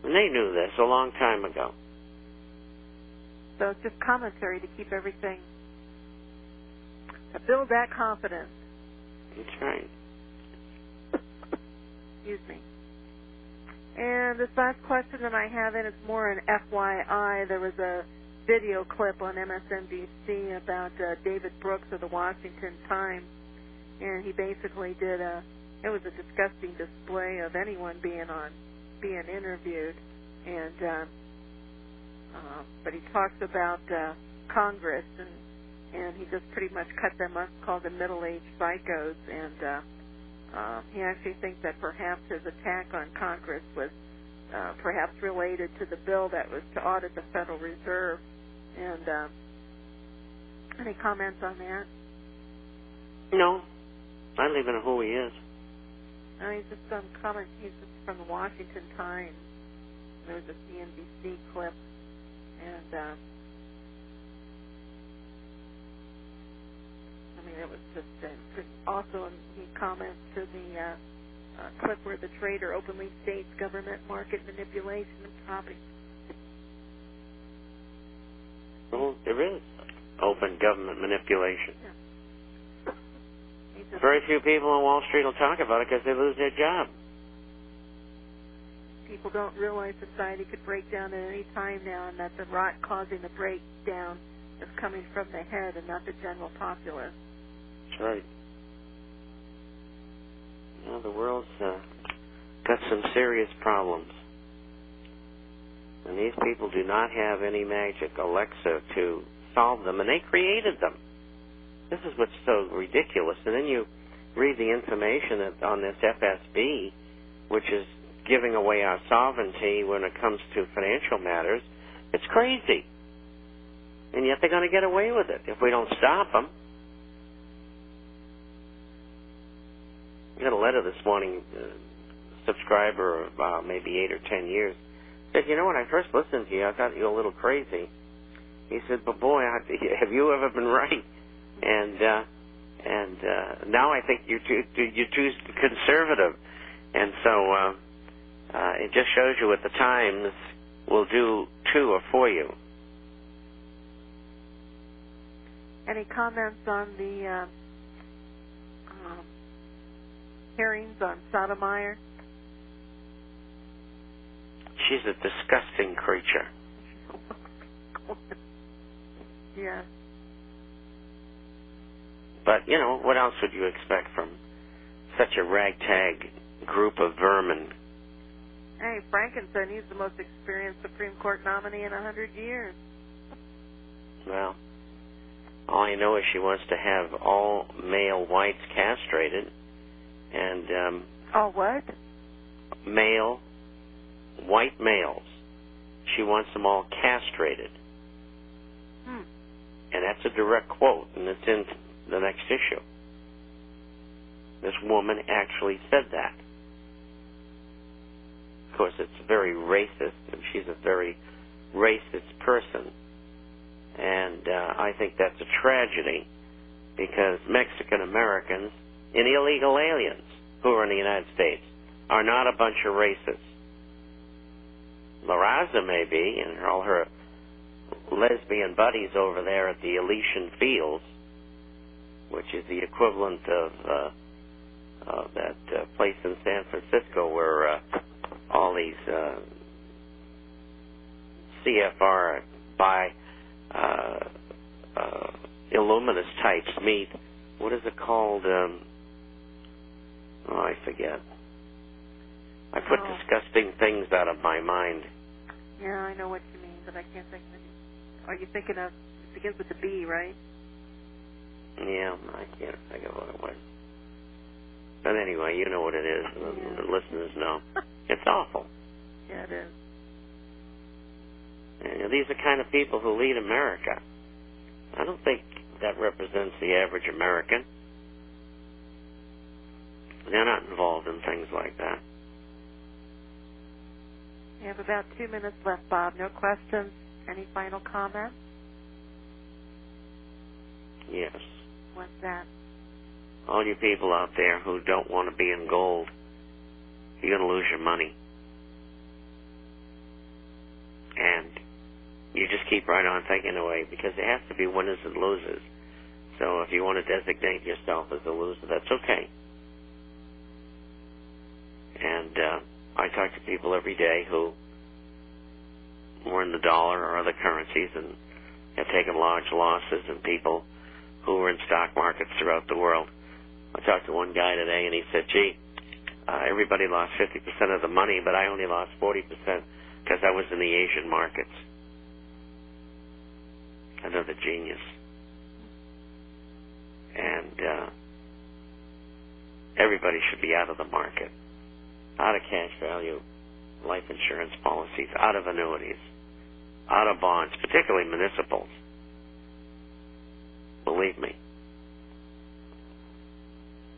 And they knew this a long time ago. So it's just commentary to keep everything, to build that confidence. That's right. Excuse me. And this last question that I have in is more an FYI. There was a video clip on MSNBC about David Brooks of the Washington Times, and he basically did it was a disgusting display of anyone being interviewed, and but he talks about Congress, and he just pretty much cut them up, called them middle-aged psychos, and he actually thinks that perhaps his attack on Congress was perhaps related to the bill that was to audit the Federal Reserve. And any comments on that? No. I don't even know who he is. He's just some comments. He's just from the Washington Times. There was a CNBC clip, and it was just also he comments to the clip where the trader openly states government market manipulation and topics. Well, there is open government manipulation. Yeah. Very few people on Wall Street will talk about it because they lose their job. People don't realize society could break down at any time now, and that the rot causing the breakdown is coming from the head and not the general populace. That's right. Well, the world's got some serious problems. And these people do not have any magic Alexa to solve them, and they created them. This is what's so ridiculous. And then you read the information on this FSB, which is giving away our sovereignty when it comes to financial matters. It's crazy. And yet they're going to get away with it if we don't stop them. I got a letter this morning, subscriber of maybe 8 or 10 years, said, you know, when I first listened to you, I thought you were a little crazy. He said, but boy, have you ever been right? And now I think you're too conservative. And so it just shows you what the Times will do to or for you. Any comments on the hearings on Sotomayor? She's a disgusting creature. Yeah. But, you know, what else would you expect from such a ragtag group of vermin? Hey, Frankenstein, he's the most experienced Supreme Court nominee in 100 years. Well, all I know is she wants to have all male whites castrated. And all what? Male, white males. She wants them all castrated. And that's a direct quote, and it's in the next issue. This woman actually said that. Of course, it's very racist, and she's a very racist person. And I think that's a tragedy, because Mexican Americans and illegal aliens who are in the United States are not a bunch of racists. La Raza may be, and all her lesbian buddies over there at the Elysian Fields, which is the equivalent of that place in San Francisco where all these CFR by Illuminist types meet. What is it called? I forget. I put disgusting things out of my mind. Yeah, I know what you mean, but I can't think of it. Are you thinking of, it begins with the B, right? Yeah, I can't think of what it was. But anyway, you know what it is. Yeah. The listeners know. It's awful. Yeah, it is. And these are the kind of people who lead America. I don't think that represents the average American. They're not involved in things like that. We have about 2 minutes left, Bob. No questions? Any final comments? Yes. What's that? All you people out there who don't want to be in gold, you're going to lose your money. you just keep right on thinking away, because there has to be winners and losers. So if you want to designate yourself as a loser, that's okay. And I talk to people every day who were in the dollar or other currencies and have taken large losses, and people who were in stock markets throughout the world. I talked to one guy today, and he said, gee, everybody lost 50% of the money, but I only lost 40% because I was in the Asian markets. Another genius. And everybody should be out of the market, out of cash value life insurance policies, out of annuities, out of bonds, particularly municipals. Believe me.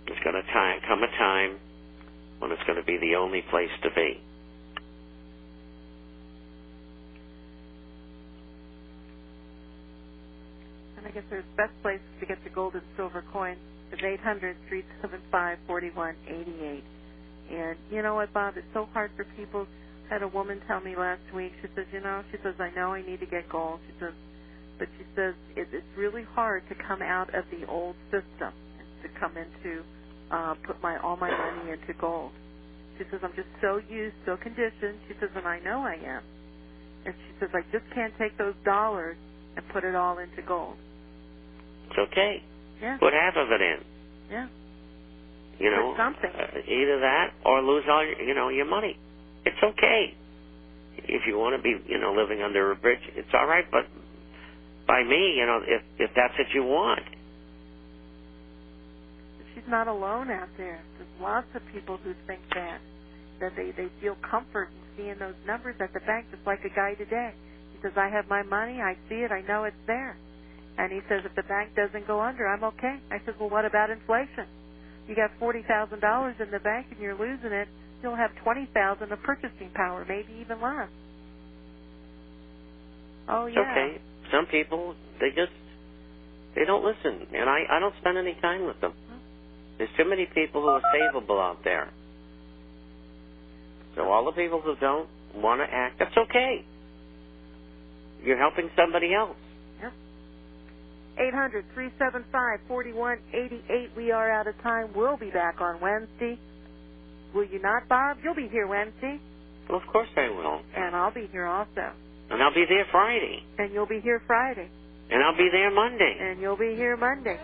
There's going to come a time when it's going to be the only place to be. And I guess there's best place to get the gold and silver coins is 800-375-4188. And you know what, Bob? It's so hard for people. I had a woman tell me last week, she says, I know I need to get gold. She says, but she says it's really hard to come out of the old system and to come into, put all my money into gold. She says, I'm just so conditioned. She says, and I know I am. And she says, I just can't take those dollars and put it all into gold. It's okay. Yeah. Put half of it in. Yeah. Something. Either that or lose all your money. It's okay. If you want to be, living under a bridge, it's all right. But by me, if that's what you want. She's not alone out there. There's lots of people who think that they feel comfort in seeing those numbers at the bank, just like a guy today. He says, I have my money, I see it, I know it's there. And he says, if the bank doesn't go under, I'm okay. I said, well, what about inflation? You got $40,000 in the bank and you're losing it, you'll have $20,000 of purchasing power, maybe even less. Oh, yeah. Okay. Some people, they don't listen, and I don't spend any time with them. There's too many people who are savable out there. So all the people who don't want to act, that's okay. You're helping somebody else. Yep. 800-375-4188. We are out of time. We'll be back on Wednesday. Will you not, Bob? You'll be here Wednesday. Well, of course I will. And I'll be here also. And I'll be there Friday. And you'll be here Friday. And I'll be there Monday. And you'll be here Monday.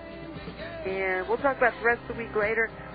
And we'll talk about the rest of the week later.